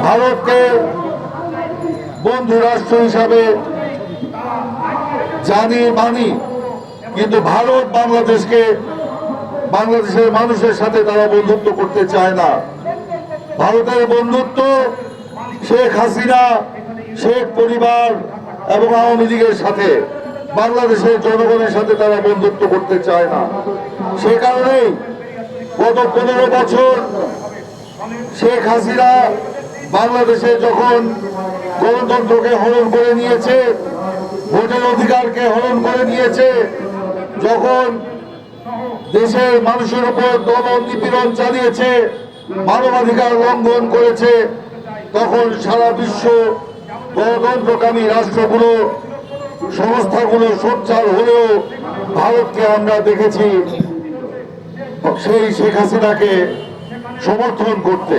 ভারতকে বন্ধু রাষ্ট্র হিসাবে জানি মানি, কিন্তু ভারত বাংলাদেশের মানুষের সাথে তারা বন্ধুত্ব করতে চায় না। ভারতের বন্ধুত্ব শেখ হাসিনা, শেখ পরিবার এবং আওয়ামী লীগের সাথে, বাংলাদেশের জনগণের সাথে তারা বন্ধুত্ব করতে চায় না। সে কারণেই গত 15 বছর শেখ হাসিনা বাংলাদেশে যখন গণতন্ত্রকে হরণ করে নিয়েছে, ভোটের অধিকারকে হরণ করে নিয়েছে, যখন দেশের মানুষের উপর দমন নিপীড়ন চালিয়েছে, মানবাধিকার লঙ্ঘন করেছে, তখন সারা বিশ্ব গণতন্ত্রকামী রাষ্ট্রগুলো, সংস্থাগুলো সোচ্চার হলেও ভারতকে আমরা দেখেছি সেই শেখ হাসিনাকে সমর্থন করতে।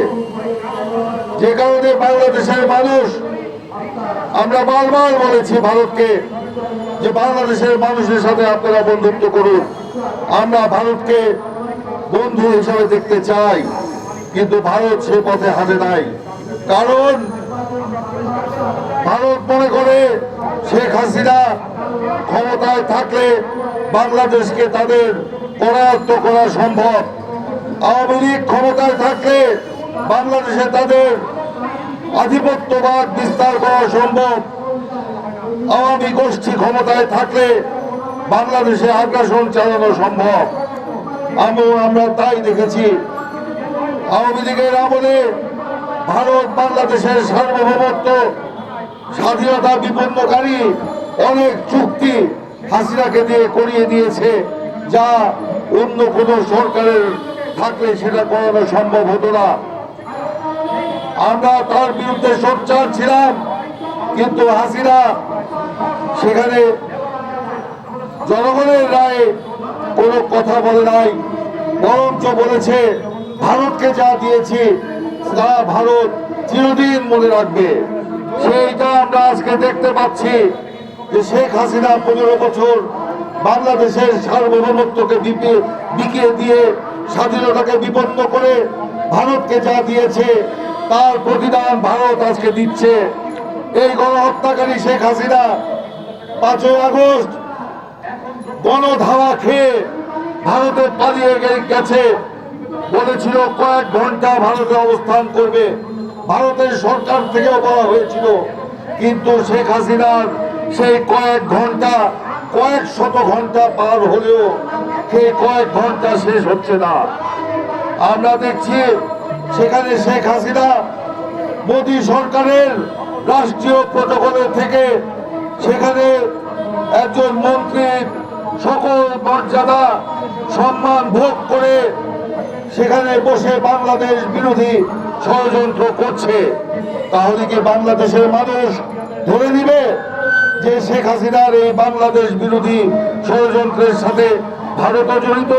যে কারণে বাংলাদেশের মানুষ, আমরা বারবার বলেছি ভারতকে যে বাংলাদেশের মানুষের সাথে আপনারা বন্ধুত্ব করুন, আমরা ভারতকে বন্ধু হিসাবে দেখতে চাই, কিন্তু ভারত সে পথে হাঁটে নাই। কারণ ভারত মনে করে শেখ হাসিনা ক্ষমতায় থাকলে বাংলাদেশকে তাদের করায়ত্ত করা সম্ভব, আওয়ামী লীগ ক্ষমতায় থাকলে বাংলাদেশে তাদের আধিপত্যবাদ বিস্তার করা সম্ভব, আওয়ামী গোষ্ঠী ক্ষমতায় থাকলে বাংলাদেশে আগ্রাসন চালানো সম্ভব। আমরা তাই দেখেছি। আওয়ামী লীগের আমলে ভারত বাংলাদেশের সার্বভৌমত্ব, স্বাধীনতা বিপন্নকারী অনেক চুক্তি হাসিনাকে দিয়ে করিয়ে দিয়েছে, যা অন্য কোন সরকারের থাকলে সেটা করানো সম্ভব হতো না। আমরা তার বিরুদ্ধে সোচ্চার ছিলাম, কিন্তু হাসিনা সেখানে জনগণের রায়ে কোনো কথা বলে নাই, বরঞ্চ বলেছে ভারতকে যা দিয়েছি তা ভারত চিরদিন মনে রাখবে। সেইটা আমরা আজকে দেখতে পাচ্ছি যে শেখ হাসিনা 15 বছর বাংলাদেশের সার্বভৌমত্বকে বিকিয়ে দিয়ে, স্বাধীনতাকে বিপন্ন করে ভারতকে যা দিয়েছে তার প্রতিদান ভারত আজকে দিচ্ছে। এই গণহত্যাকারী শেখ হাসিনা 5 আগস্ট গণধাওয়া খেয়ে ভারতে পালিয়ে গেছে, বলেছিল কয়েক ঘন্টা ভারতে অবস্থান করবে, ভারতের সরকার থেকেও বলা হয়েছিল, কিন্তু শেখ হাসিনার সেই কয়েক ঘন্টা, কয়েক শত ঘন্টা পার হলেও সেই কয়েক ঘন্টা শেষ হচ্ছে না। আমরা দেখছি সেখানে শেখ হাসিনা মোদী সরকারের রাষ্ট্রীয় প্রটোকলের থেকে সেখানে একজন মন্ত্রীর সকল মর্যাদা সম্মান ভোগ করে সেখানে বসে বাংলাদেশ বিরোধী ষড়যন্ত্র করছে। তাহলে কি বাংলাদেশের মানুষ ধরে নিবে যে শেখ হাসিনার এই বাংলাদেশ বিরোধী ষড়যন্ত্রের সাথে ভারতও জড়িত?